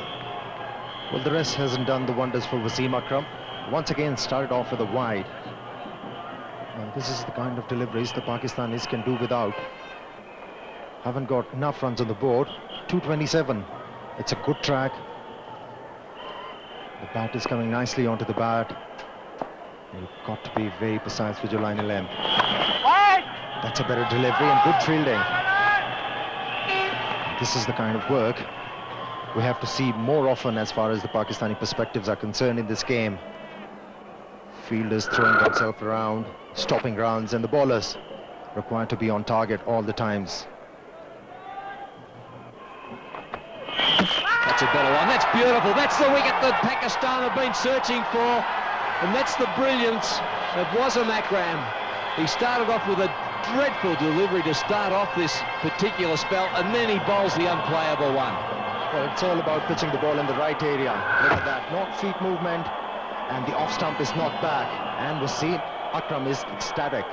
Well, the rest hasn't done the wonders for Wasim Akram. Once again started off with a wide. And this is the kind of deliveries the Pakistanis can do without. Haven't got enough runs on the board. 227. It's a good track. The bat is coming nicely onto the bat. You've got to be very precise with your line of length. That's a better delivery and good fielding. This is the kind of work we have to see more often as far as the Pakistani perspectives are concerned in this game. Fielders throwing themselves around, stopping runs, and the bowlers required to be on target all the times. That's a better one. That's beautiful. That's the wicket that Pakistan have been searching for. And that's the brilliance of Wasim Akram. He started off with a dreadful delivery to start off this particular spell, and then he bowls the unplayable one. Well, it's all about pitching the ball in the right area. Look at that. Not feet movement, and the off stump is not back. And Wasim Akram is ecstatic.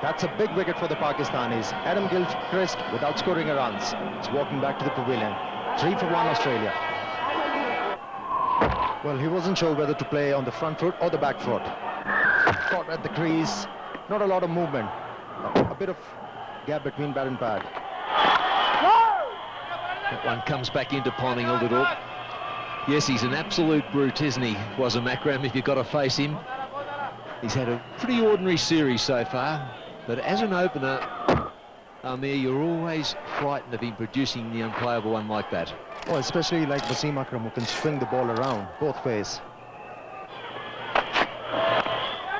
That's a big wicket for the Pakistanis. Adam Gilchrist, without scoring a runs, is walking back to the pavilion. 3 for 1 Australia. Well, he wasn't sure whether to play on the front foot or the back foot. Caught at the crease, not a lot of movement. A bit of gap between bat and pad. That one comes back into Ponting a little. Yes, he's an absolute brute, isn't he, Wasim Akram, if you've got to face him. He's had a pretty ordinary series so far, but as an opener, Amir, you're always frightened of him producing the unplayable one like that. Oh, especially like Wasim Akram, who can swing the ball around both ways.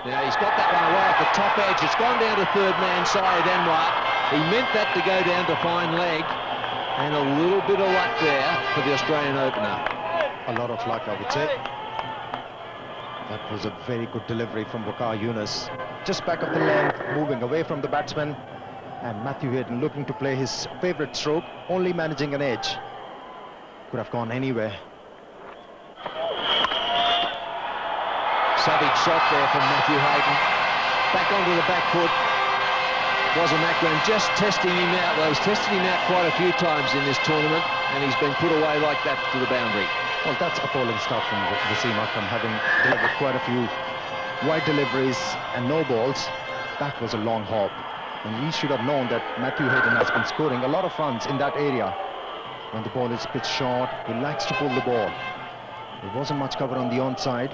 Now he's got that one away off the top edge. It's gone down to third man side Anwar. He meant that to go down to fine leg, and a little bit of luck there for the Australian opener. A lot of luck, I would say. That was a very good delivery from Waqar Younis. Just back of the length, moving away from the batsman. And Matthew Hayden looking to play his favourite stroke, only managing an edge. Could have gone anywhere. Savage shot there from Matthew Hayden. Back onto the back foot. Wasim Akram just testing him out. Well, he's tested him out quite a few times in this tournament, and he's been put away like that to the boundary. Well, that's appalling stuff from Wasim Akram, having delivered quite a few wide deliveries and no balls. That was a long hop. And he should have known that Matthew Hayden has been scoring a lot of runs in that area. When the ball is pitched short, he likes to pull the ball. There wasn't much cover on the onside.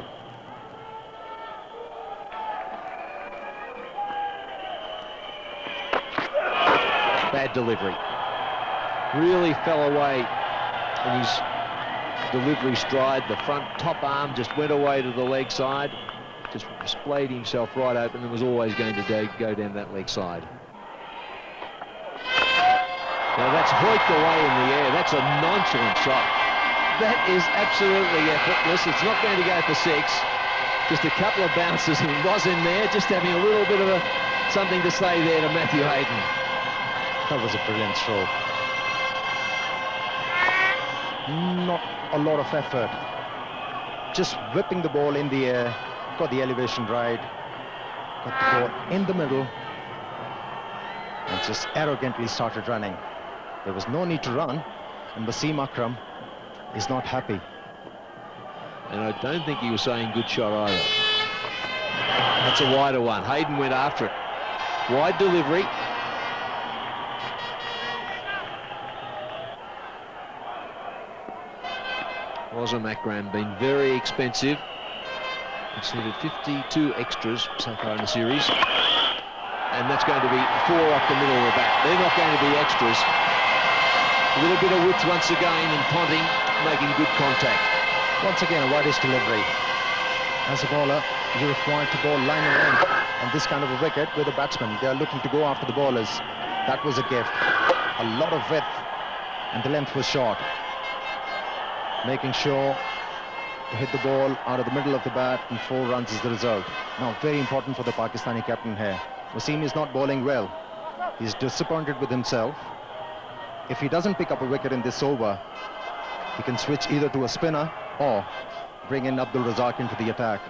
Bad delivery. Really fell away in his delivery stride. The front top arm just went away to the leg side. Just displayed himself right open and was always going to go down that leg side. Now that's hoiked away in the air. That's a nonchalant shot. That is absolutely effortless. It's not going to go for 6. Just a couple of bounces and he was in there, just having a little bit of something to say there to Matthew Hayden. That was a brilliant stroke. Not a lot of effort. Just whipping the ball in the air. Got the elevation right. Got the ball in the middle. And just arrogantly started running. There was no need to run. And Wasim Akram is not happy. And I don't think he was saying good shot either. That's a wider one. Hayden went after it. Wide delivery. Wasim Akram been very expensive. Conceded 52 extras so far in the series. And that's going to be 4 off the middle of the bat. They're not going to be extras. A little bit of width once again in Ponting. making good contact. Once again, a widest delivery. As a bowler, you're required to bowl line and length on this kind of a wicket with the batsmen. They are looking to go after the bowlers. That was a gift. A lot of width, and the length was short. Making sure to hit the ball out of the middle of the bat, and 4 runs is the result. Now, very important for the Pakistani captain here. Wasim is not bowling well. He's disappointed with himself. If he doesn't pick up a wicket in this over, he can switch either to a spinner or bring in Abdul Razzaq into the attack.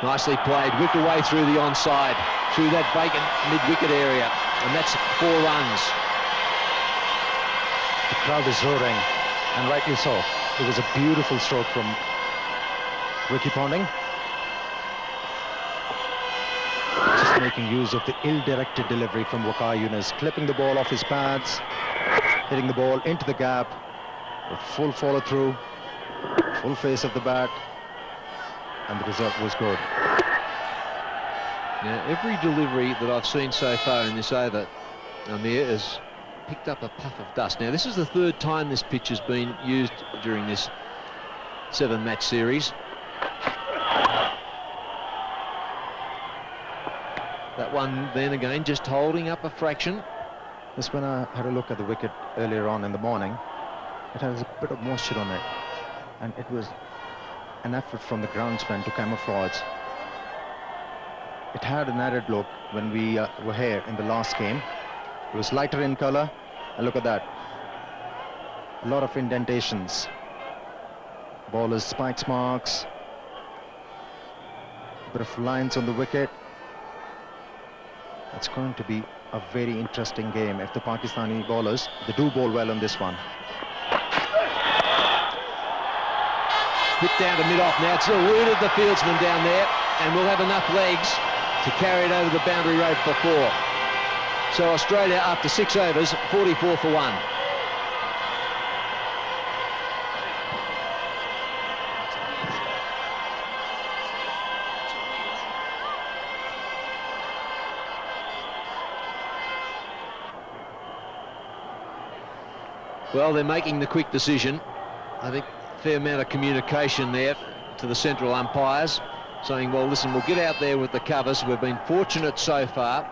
Nicely played, whipped away through the onside, through that vacant mid-wicket area, and that's 4 runs. The crowd is roaring, and rightly so. It was a beautiful stroke from Ricky Ponting. Just making use of the ill-directed delivery from Waqar Younis, clipping the ball off his pads, hitting the ball into the gap, a full follow-through, full face of the bat, and the result was good. Now, every delivery that I've seen so far in this over, Amir, has picked up a puff of dust. Now, this is the 3rd time this pitch has been used during this 7-match series. That one then again just holding up a fraction. Just when I had a look at the wicket earlier on in the morning, it has a bit of moisture on it, and it was an effort from the groundsman to camouflage. It had an added look when we were here in the last game. It was lighter in color, and look at that. A lot of indentations. Bowlers' spikes marks. A bit of lines on the wicket. It's going to be a very interesting game if the Pakistani bowlers, they do bowl well on this one. Hit down to mid-off now. It's eluded the fieldsman down there, and we'll have enough legs to carry it over the boundary road for 4. So Australia, after 6 overs, 44 for 1. Well, they're making the quick decision. I think fair amount of communication there to the central umpires, saying, well, listen, we'll get out there with the covers. We've been fortunate so far,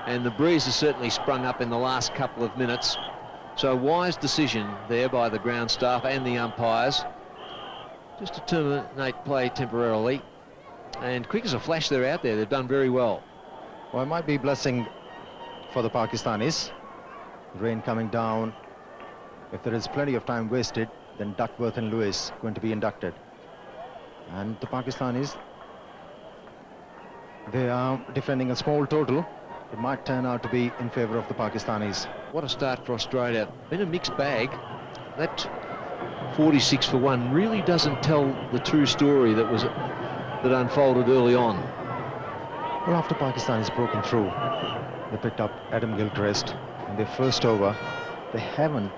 and the breeze has certainly sprung up in the last couple of minutes. So a wise decision there by the ground staff and the umpires, just to terminate play temporarily. And quick as a flash, they're out there. They've done very well. Well, it might be a blessing for the Pakistanis. Rain coming down. If there is plenty of time wasted, then Duckworth and Lewis going to be inducted. And the Pakistanis, they are defending a small total. It might turn out to be in favour of the Pakistanis. What a start for Australia. Been a mixed bag. That 46 for 1 really doesn't tell the true story that unfolded early on. Well, after Pakistanis broken through, they picked up Adam Gilchrist in their first over. They haven't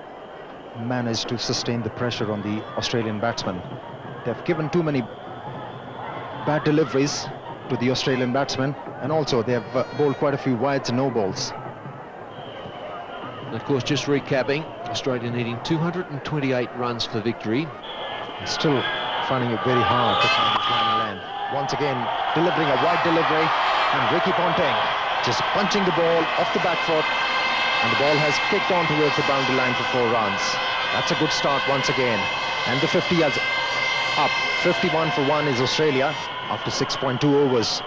managed to sustain the pressure on the Australian batsmen. They've given too many bad deliveries to the Australian batsmen, and also they have bowled quite a few wides and no balls. And of course, just recapping, Australia needing 228 runs for victory. And still finding it very hard to find this line of length. Once again, delivering a wide delivery, and Ricky Ponting just punching the ball off the back foot, and the ball has kicked on towards the boundary line for 4 runs. That's a good start once again. And the 50 is up. 51 for 1 is Australia after 6.2 overs.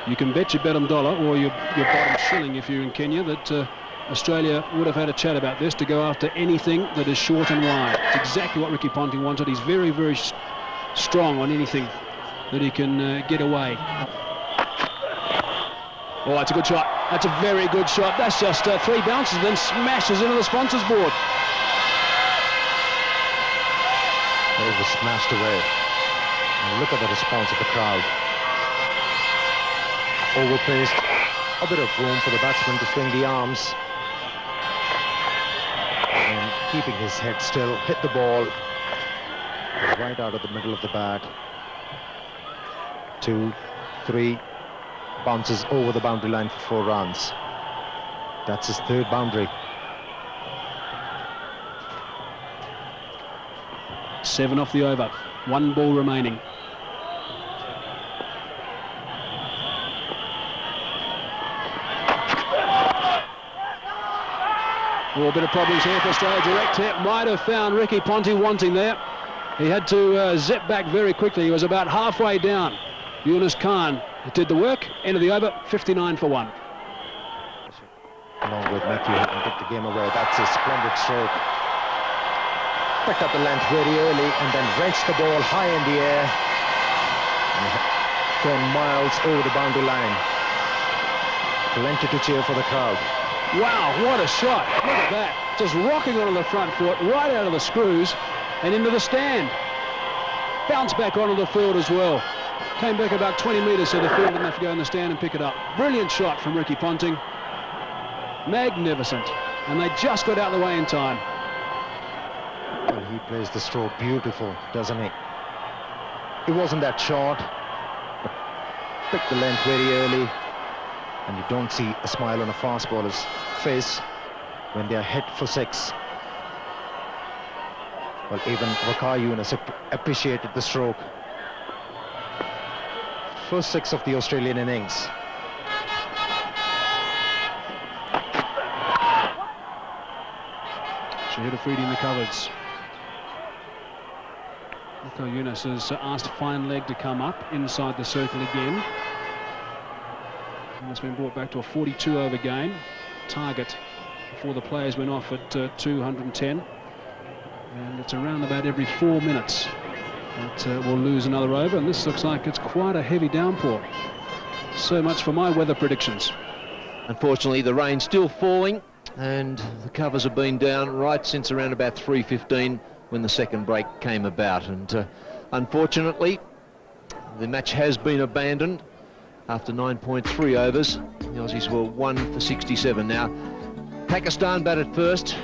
You can bet your bottom dollar or your bottom shilling if you're in Kenya that Australia would have had a chat about this, to go after anything that is short and wide. It's exactly what Ricky Ponting wanted. He's very, very strong on anything that he can get away. Oh, that's a good shot. That's a very good shot. That's just 3 bounces, then smashes into the sponsors board. It was smashed away. And look at the response of the crowd. Overpaced. A bit of room for the batsman to swing the arms. And keeping his head still, hit the ball right out of the middle of the bat. 2, 3, bounces over the boundary line for 4 runs. That's his 3rd boundary. 7 off the over, 1 ball remaining. Oh, a bit of problems here for Australia. Direct hit might have found Ricky Ponting wanting there. He had to zip back very quickly. He was about halfway down. Younis Khan did the work. End of the over, 59 for 1. Along with Matthew, and took the game away. That's a splendid stroke. Picked up the length very early and then wrenched the ball high in the air. And gone miles over the boundary line. Plenty to cheer for the crowd. Wow, what a shot. Look at that. Just rocking onto the front foot, right out of the screws and into the stand. Bounced back onto the field as well. Came back about 20 metres so the field didn't have to go in the stand and pick it up. Brilliant shot from Ricky Ponting. Magnificent. And they just got out of the way in time. Well, he plays the stroke beautiful, doesn't he? It wasn't that short, but picked the length very early. And you don't see a smile on a fast bowler's face when they are hit for 6. Well, even Waqar Younis appreciated the stroke. First 6 of the Australian innings. She hit a Freedy in the covers. Waqar Younis has asked Fine Leg to come up inside the circle again. And it's been brought back to a 42 over game. Target before the players went off at 210. And it's around about every 4 minutes that we'll lose another over. And this looks like it's quite a heavy downpour. So much for my weather predictions. Unfortunately, the rain's still falling and the covers have been down right since around about 3:15 when the second break came about. And unfortunately, the match has been abandoned after 9.3 overs. The Aussies were 1 for 67 now. Pakistan batted first.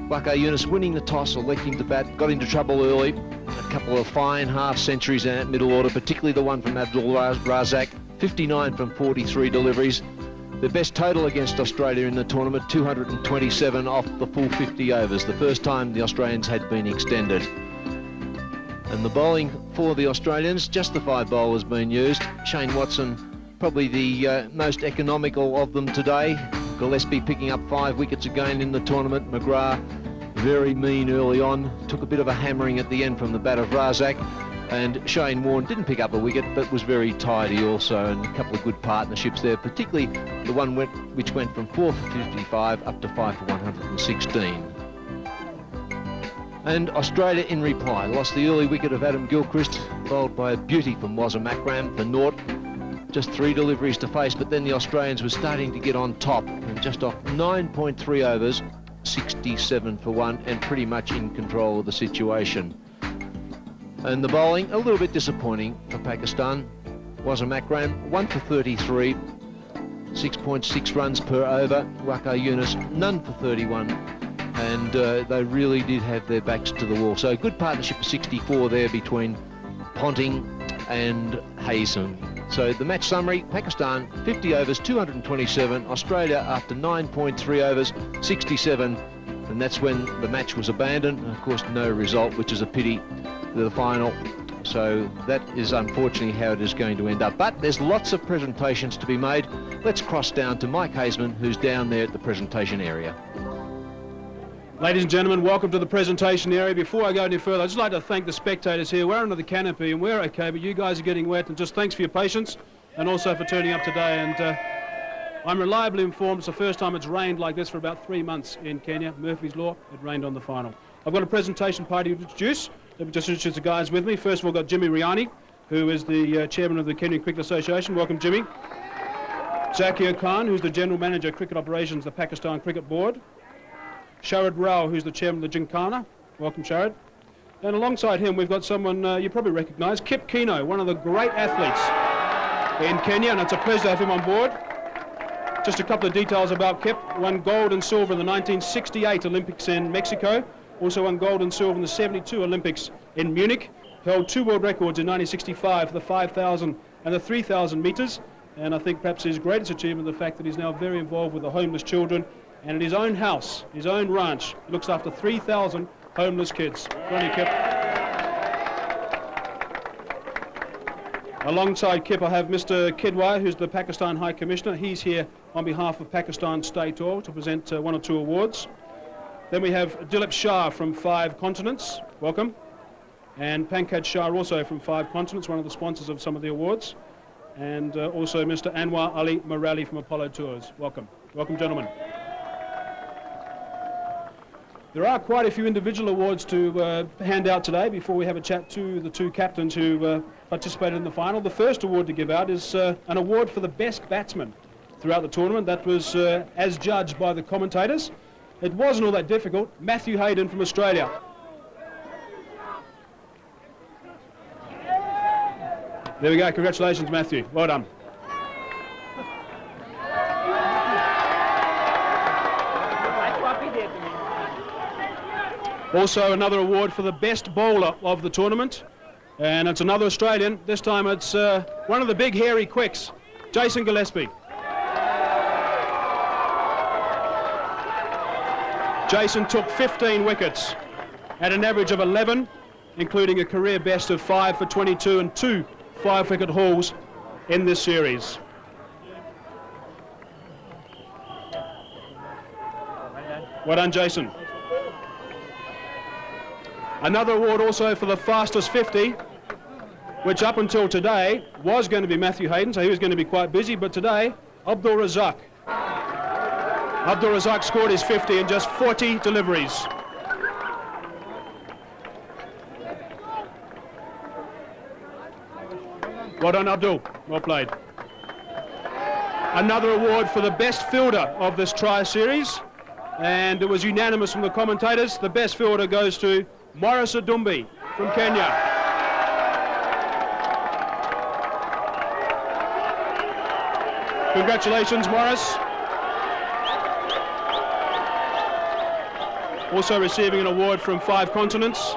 Waqar Younis winning the toss, electing to bat, got into trouble early. A couple of fine half centuries in that middle order, particularly the one from Abdul Razzaq, 59 from 43 deliveries. The best total against Australia in the tournament, 227 off the full 50 overs, the first time the Australians had been extended. And the bowling for the Australians, just the 5 bowlers being used. Shane Watson, probably the most economical of them today. Gillespie picking up 5 wickets again in the tournament. McGrath, very mean early on. Took a bit of a hammering at the end from the bat of Razzaq. And Shane Warne didn't pick up a wicket, but was very tidy also. And a couple of good partnerships there, particularly the one which went from 4 for 55 up to 5 for 116. And Australia in reply lost the early wicket of Adam Gilchrist, bowled by a beauty from Wasim Akram for naught. Just 3 deliveries to face, but then the Australians were starting to get on top and just off 9.3 overs, 67 for 1, and pretty much in control of the situation. And the bowling, a little bit disappointing for Pakistan. Wasim Akram, 1 for 33, 6.6 runs per over. Waqar Younis, none for 31. And they really did have their backs to the wall. So good partnership of 64 there between Ponting and Hayden. So the match summary, Pakistan 50 overs, 227. Australia after 9.3 overs, 67. And that's when the match was abandoned. And of course, no result, which is a pity to the final. So that is unfortunately how it is going to end up. But there's lots of presentations to be made. Let's cross down to Mike Haseman, who's down there at the presentation area. Ladies and gentlemen, welcome to the presentation area. Before I go any further, I'd just like to thank the spectators here. We're under the canopy and we're okay, but you guys are getting wet, and just thanks for your patience and also for turning up today. And I'm reliably informed it's the first time it's rained like this for about 3 months in Kenya. Murphy's Law, it rained on the final. I've got a presentation party to introduce. Let me just introduce the guys with me. First of all, we've got Jimmy Riani, who is the chairman of the Kenyan Cricket Association. Welcome, Jimmy. Zakir Khan, who's the general manager of cricket operations, the Pakistan Cricket Board. Sharad Rao, who's the chairman of the Gymkhana. Welcome, Sharad. And alongside him, we've got someone you probably recognise, Kip Keano, one of the great athletes in Kenya, and it's a pleasure to have him on board. Just a couple of details about Kip. Won gold and silver in the 1968 Olympics in Mexico. Also won gold and silver in the 72 Olympics in Munich. held 2 world records in 1965 for the 5,000 and the 3,000 metres. And I think perhaps his greatest achievement is the fact that he's now very involved with the homeless children, and in his own house, his own ranch, he looks after 3,000 homeless kids. Ronnie Kip. Alongside Kip, I have Mr. Kidwai, who's the Pakistan High Commissioner. He's here on behalf of Pakistan State Oil to present 1 or 2 awards. Then we have Dilip Shah from 5 continents. Welcome. And Pankaj Shah also from 5 continents, one of the sponsors of some of the awards. And also Mr. Anwar Ali Morali from Apollo Tours. Welcome. Welcome, gentlemen. There are quite a few individual awards to hand out today before we have a chat to the 2 captains who participated in the final. The first award to give out is an award for the best batsman throughout the tournament. That was as judged by the commentators. It wasn't all that difficult. Matthew Hayden from Australia. There we go. Congratulations, Matthew. Well done. Also another award for the best bowler of the tournament, and it's another Australian. This time it's one of the big hairy quicks, Jason Gillespie. Jason took 15 wickets at an average of 11, including a career best of 5 for 22 and 2 5-wicket hauls in this series. Well done, Jason. Another award also for the fastest 50, which up until today was going to be Matthew Hayden, so he was going to be quite busy, but today, Abdul Razzaq. Abdul Razzaq scored his 50 in just 40 deliveries. Well done, Abdul. Well played. Another award for the best fielder of this tri-series, and it was unanimous from the commentators. The best fielder goes to Morris Adumbi from Kenya. Congratulations, Morris. Also receiving an award from 5 continents.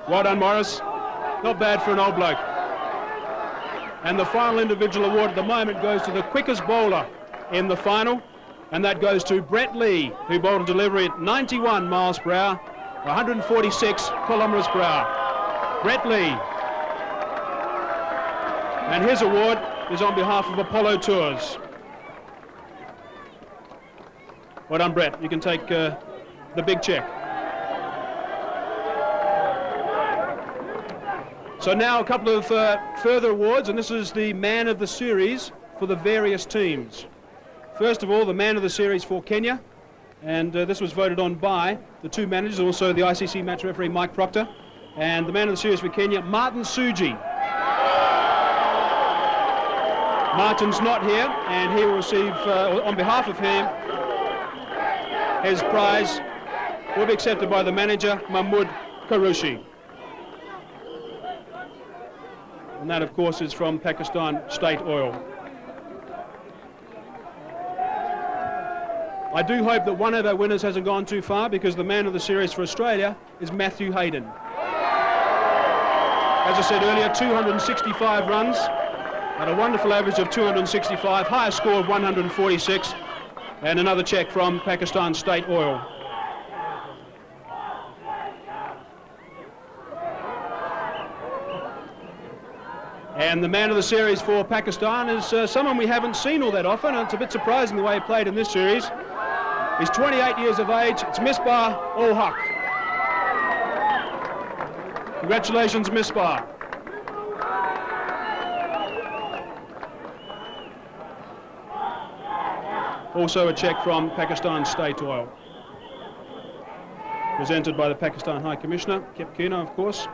Well done, Morris. Not bad for an old bloke. And the final individual award at the moment goes to the quickest bowler in the final, and that goes to Brett Lee, who bowled a delivery at 91 miles per hour, 146 kilometres per hour. Brett Lee. And his award is on behalf of Apollo Tours. Well done, Brett. You can take the big check. So now a couple of further awards, and this is the man of the series for the various teams. First of all, the man of the series for Kenya, and this was voted on by the 2 managers, also the ICC match referee Mike Proctor, and the man of the series for Kenya, Martin Suji. Martin's not here, and he will receive, on behalf of him, his prize will be accepted by the manager, Mahmood Karushi. And that, of course, is from Pakistan State Oil. I do hope that one of our winners hasn't gone too far, because the man of the series for Australia is Matthew Hayden. As I said earlier, 265 runs at a wonderful average of 265, highest score of 146, and another check from Pakistan State Oil. And the man of the series for Pakistan is someone we haven't seen all that often, and it's a bit surprising the way he played in this series. He's 28 years of age. It's Misbah ul Haq. Congratulations, Misbah. Also a check from Pakistan State Oil. Presented by the Pakistan High Commissioner, Gilchrist, of course.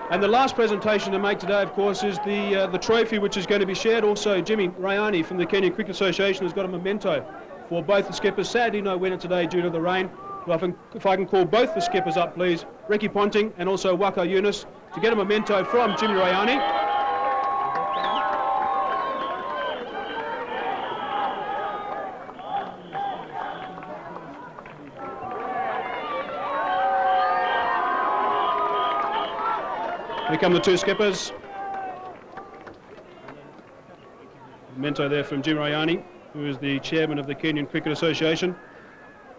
And the last presentation to make today, of course, is the trophy, which is going to be shared. Also, Jimmy Rayani from the Kenya Cricket Association has got a memento for both the skippers. Sadly, no winner today due to the rain. But if I can call both the skippers up, please, Ricky Ponting and also Waqar Younis, to get a memento from Jimmy Rayani. Here come the two skippers. Mento there from Jim Rayani, who is the chairman of the Kenyan Cricket Association.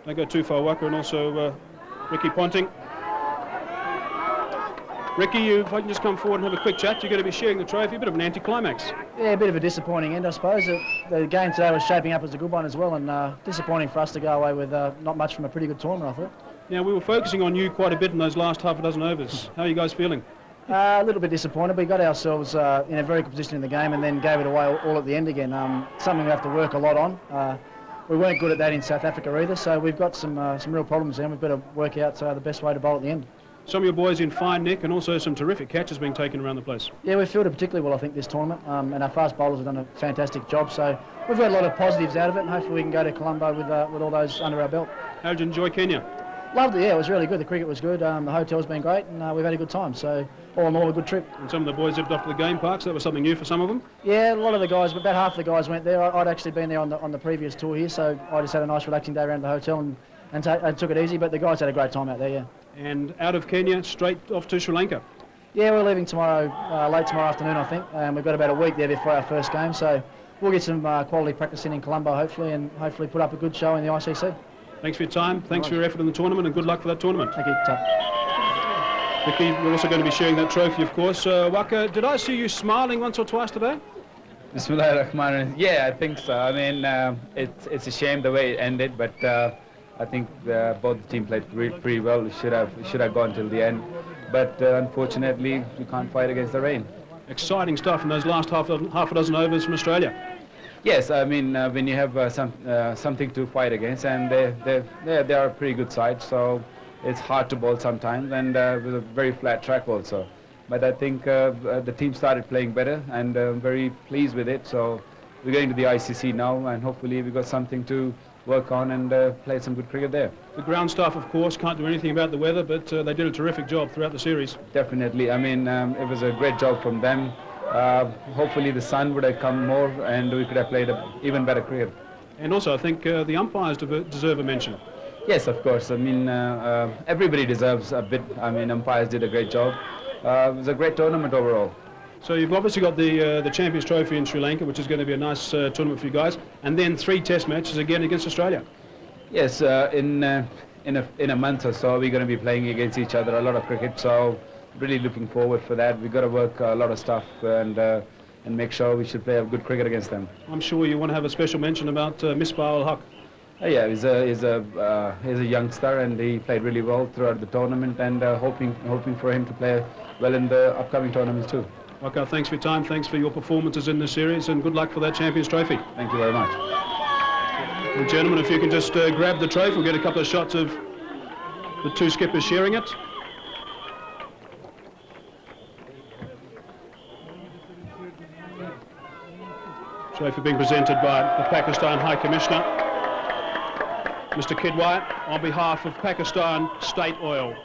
Don't go too far, Waqar, and also Ricky Ponting. Ricky, if I can just come forward and have a quick chat, you're going to be sharing the trophy, a bit of an anticlimax. Yeah, a bit of a disappointing end, I suppose. The game today was shaping up as a good one as well, and disappointing for us to go away with not much from a pretty good tournament, I thought. Now, we were focusing on you quite a bit in those last half a dozen overs. How are you guys feeling? A little bit disappointed. We got ourselves in a very good position in the game and then gave it away all at the end again. Something we have to work a lot on. We weren't good at that in South Africa either, so we've got some real problems there, and we've got to work out the best way to bowl at the end. Some of your boys in fine nick, and also some terrific catches being taken around the place. Yeah, we've fielded particularly well, I think, this tournament, and our fast bowlers have done a fantastic job, so we've got a lot of positives out of it, and hopefully we can go to Colombo with all those under our belt. How did you enjoy Kenya? Loved it, yeah, it was really good. The cricket was good, the hotel's been great, and we've had a good time, so all in all a good trip. And some of the boys zipped off to the game park, so that was something new for some of them? Yeah, a lot of the guys, about half the guys went there. I'd actually been there on the previous tour here, so I just had a nice relaxing day around the hotel and took it easy, but the guys had a great time out there, yeah. And out of Kenya, straight off to Sri Lanka? Yeah, we're leaving tomorrow, late tomorrow afternoon, I think, and we've got about a week there before our first game, so we'll get some quality practice in Colombo, hopefully, and hopefully put up a good show in the ICC. Thanks for your time, thanks for your effort in the tournament, and good luck for that tournament. Thank you. Vicky, you're also going to be sharing that trophy, of course. Waqar, did I see you smiling once or twice today? Bismillahirrahmanirrahim. Yeah, I think so. I mean, it's a shame the way it ended, but I think both the team played pretty well. We should have gone till the end, but unfortunately we can't fight against the rain. Exciting stuff in those last half a dozen overs from Australia. Yes, I mean when you have something to fight against, and they are a pretty good side, so it's hard to bowl sometimes, and with a very flat track also. But I think the team started playing better, and I'm very pleased with it. So we're going to the ICC now, and hopefully we got something to work on and play some good cricket there. The ground staff, of course, can't do anything about the weather, but they did a terrific job throughout the series. Definitely. I mean, it was a great job from them. Hopefully the sun would have come more, and we could have played even better cricket. And also, I think the umpires deserve a mention. Yes, of course. I mean, everybody deserves a bit. I mean, umpires did a great job. It was a great tournament overall. So you've obviously got the Champions Trophy in Sri Lanka, which is going to be a nice tournament for you guys, and then 3 Test matches again against Australia. Yes, in a month or so we're going to be playing against each other, a lot of cricket. So really looking forward for that. We've got to work a lot of stuff and make sure we should play a good cricket against them. I'm sure you want to have a special mention about Misbah al-Haq. Yeah, he's a youngster, and he played really well throughout the tournament, and hoping for him to play well in the upcoming tournaments too. Waqar, thanks for your time, thanks for your performances in this series, and good luck for that Champions Trophy. Thank you very much. Well, gentlemen, if you can just grab the trophy, we'll get a couple of shots of the two skippers sharing it. Trophy being presented by the Pakistan High Commissioner, Mr. Kidwai, on behalf of Pakistan State Oil.